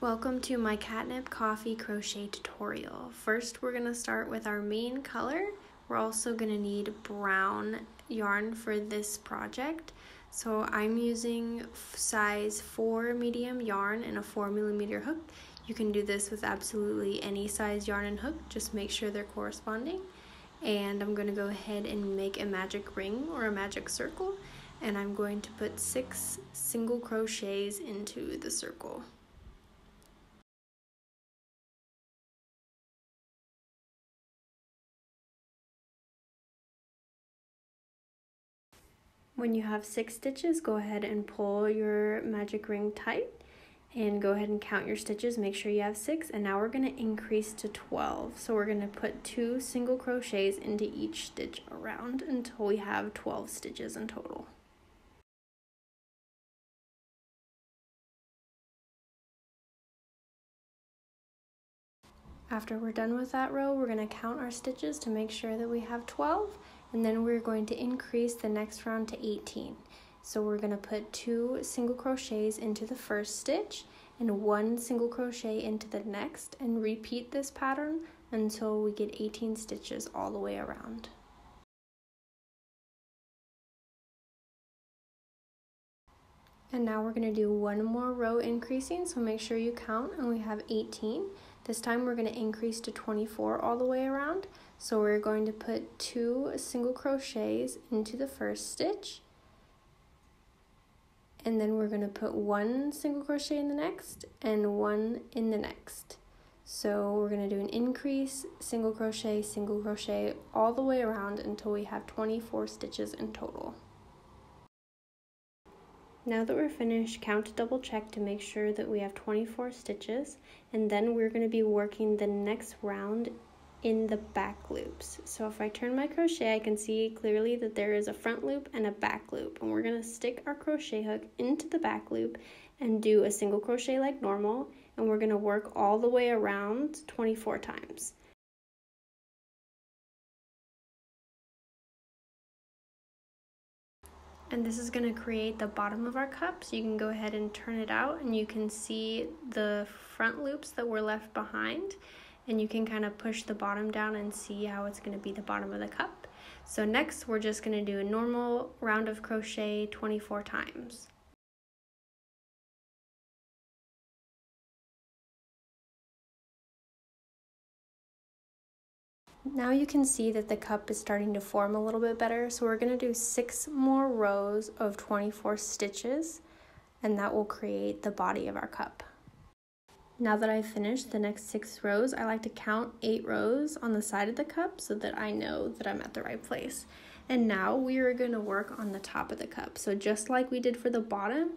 Welcome to my Catnip coffee crochet tutorial. First, we're going to start with our main color. We're also going to need brown yarn for this project. So I'm using size 4 medium yarn and a 4mm hook. You can do this with absolutely any size yarn and hook, just make sure they're corresponding. And I'm going to go ahead and make a magic ring or a magic circle, and I'm going to put 6 single crochets into the circle. When you have 6 stitches, go ahead and pull your magic ring tight and go ahead and count your stitches. Make sure you have 6, and now we're going to increase to 12. So we're going to put 2 single crochets into each stitch around until we have 12 stitches in total. After we're done with that row, we're going to count our stitches to make sure that we have 12, and then we're going to increase the next round to 18. So we're going to put 2 single crochets into the first stitch and 1 single crochet into the next, and repeat this pattern until we get 18 stitches all the way around. And now we're going to do one more row increasing, so make sure you count, and we have 18. This time we're going to increase to 24 all the way around. So we're going to put 2 single crochets into the first stitch, and then we're going to put 1 single crochet in the next and 1 in the next. So we're going to do an increase, single crochet all the way around until we have 24 stitches in total. Now that we're finished, count to double check to make sure that we have 24 stitches, and then we're going to be working the next round in the back loops. So if I turn my crochet, I can see clearly that there is a front loop and a back loop, and we're going to stick our crochet hook into the back loop and do a single crochet like normal, and we're going to work all the way around 24 times. And this is going to create the bottom of our cup, so you can go ahead and turn it out and you can see the front loops that were left behind, and you can kind of push the bottom down and see how it's going to be the bottom of the cup. So next we're just going to do a normal round of crochet 24 times. Now you can see that the cup is starting to form a little bit better, so we're going to do 6 more rows of 24 stitches, and that will create the body of our cup. Now that I've finished the next 6 rows, I like to count 8 rows on the side of the cup so that I know that I'm at the right place. And now we are going to work on the top of the cup. So just like we did for the bottom,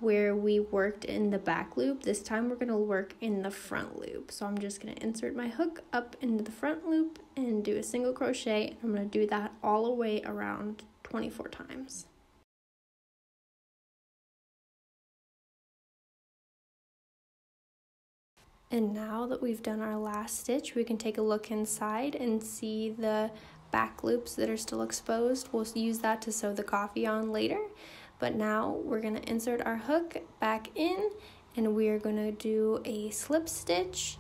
where we worked in the back loop, this time we're going to work in the front loop. So I'm just going to insert my hook up into the front loop and do a single crochet, and I'm going to do that all the way around 24 times. And now that we've done our last stitch, we can take a look inside and see the back loops that are still exposed. We'll use that to sew the coffee on later. But now we're going to insert our hook back in, and we are going to do a slip stitch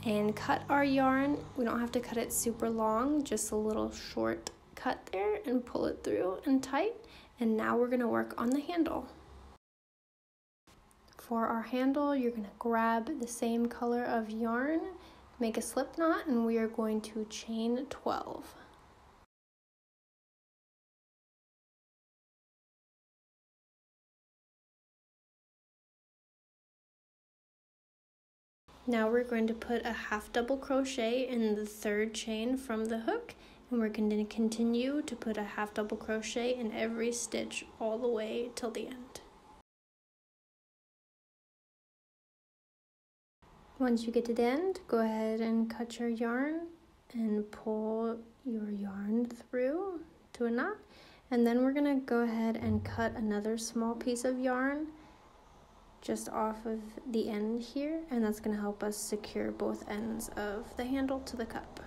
and cut our yarn. We don't have to cut it super long, just a little short cut there, and pull it through and tight. And now we're going to work on the handle. For our handle, you're going to grab the same color of yarn, make a slip knot, and we are going to chain 12. Now we're going to put a half double crochet in the 3rd chain from the hook, and we're going to continue to put a half double crochet in every stitch all the way till the end. Once you get to the end, go ahead and cut your yarn and pull your yarn through to a knot, and then we're going to go ahead and cut another small piece of yarn just off of the end here, and that's going to help us secure both ends of the handle to the cup.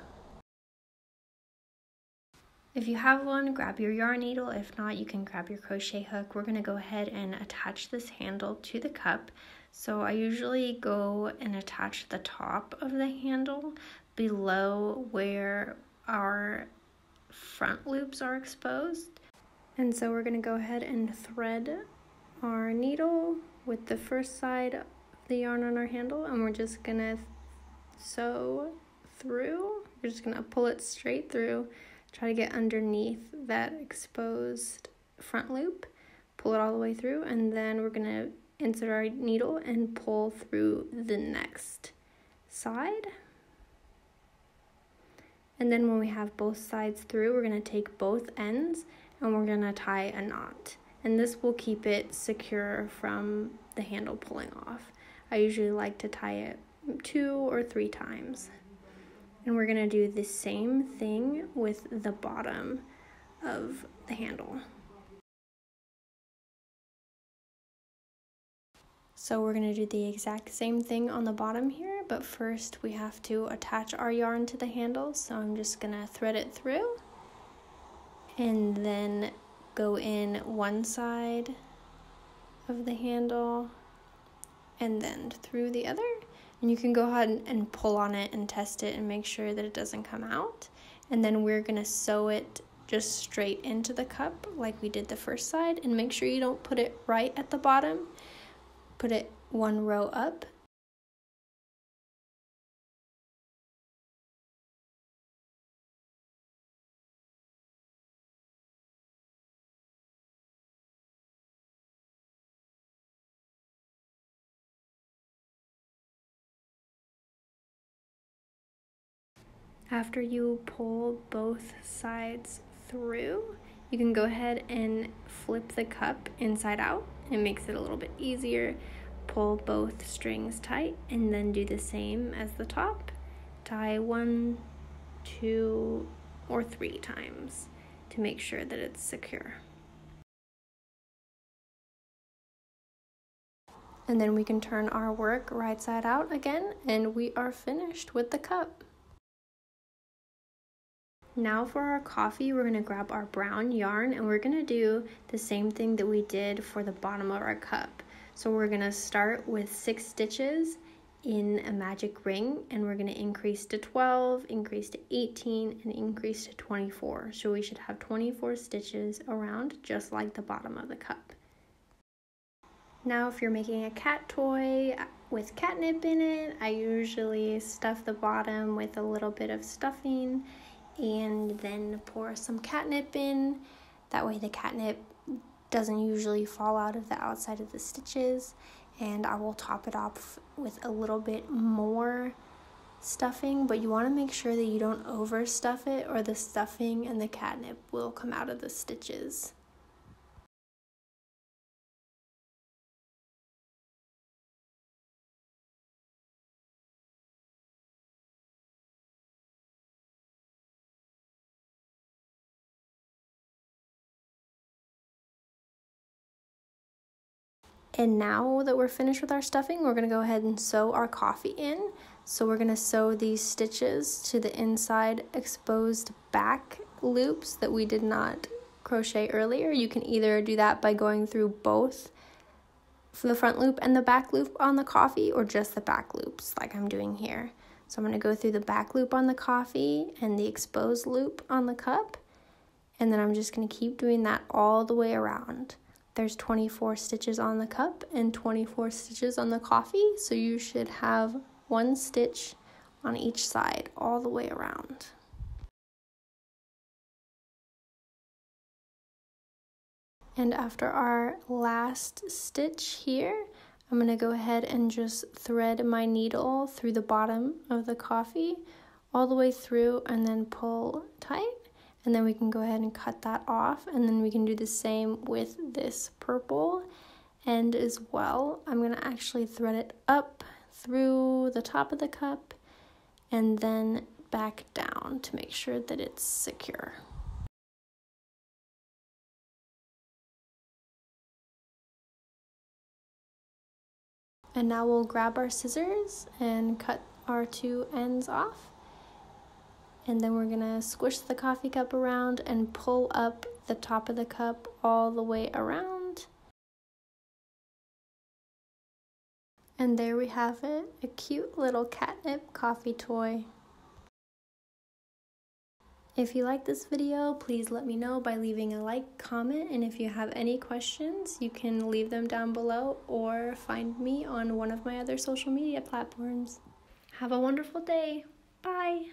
If you have one, grab your yarn needle. If not, you can grab your crochet hook. We're going to go ahead and attach this handle to the cup. So I usually go and attach the top of the handle below where our front loops are exposed. And so we're going to go ahead and thread our needle with the first side of the yarn on our handle, and we're just going to sew through. We're just going to pull it straight through, try to get underneath that exposed front loop, pull it all the way through, and then we're going to insert our needle and pull through the next side. And then when we have both sides through, we're going to take both ends and we're going to tie a knot. And this will keep it secure from the handle pulling off. I usually like to tie it 2 or 3 times. And we're going to do the same thing with the bottom of the handle. So we're going to do the exact same thing on the bottom here, but first we have to attach our yarn to the handle. So I'm just going to thread it through and then go in one side of the handle and then through the other. And you can go ahead and pull on it and test it and make sure that it doesn't come out. And then we're going to sew it just straight into the cup like we did the first side, and make sure you don't put it right at the bottom. Put it one row up. After you pull both sides through, you can go ahead and flip the cup inside out. It makes it a little bit easier. Pull both strings tight and then do the same as the top. Tie 1, 2, or 3 times to make sure that it's secure. And then we can turn our work right side out again, and we are finished with the cup. Now for our coffee, we're going to grab our brown yarn and we're going to do the same thing that we did for the bottom of our cup. So we're going to start with 6 stitches in a magic ring, and we're going to increase to 12, increase to 18, and increase to 24. So we should have 24 stitches around, just like the bottom of the cup. Now if you're making a cat toy with catnip in it, I usually stuff the bottom with a little bit of stuffing and then pour some catnip in. That way the catnip doesn't usually fall out of the outside of the stitches, and I will top it off with a little bit more stuffing, but you want to make sure that you don't overstuff it or the stuffing and the catnip will come out of the stitches. And now that we're finished with our stuffing, we're going to go ahead and sew our coffee in. So we're going to sew these stitches to the inside exposed back loops that we did not crochet earlier. You can either do that by going through both the front loop and the back loop on the coffee, or just the back loops like I'm doing here. So I'm going to go through the back loop on the coffee and the exposed loop on the cup, and then I'm just going to keep doing that all the way around. There's 24 stitches on the cup and 24 stitches on the coffee, so you should have 1 stitch on each side all the way around. And after our last stitch here, I'm going to go ahead and just thread my needle through the bottom of the coffee all the way through and then pull tight. And then we can go ahead and cut that off, and then we can do the same with this purple end as well. I'm going to actually thread it up through the top of the cup and then back down to make sure that it's secure. And now we'll grab our scissors and cut our 2 ends off. And then we're gonna squish the coffee cup around and pull up the top of the cup all the way around. And there we have it, a cute little catnip coffee toy. If you like this video, please let me know by leaving a like, comment, and if you have any questions, you can leave them down below or find me on one of my other social media platforms. Have a wonderful day. Bye!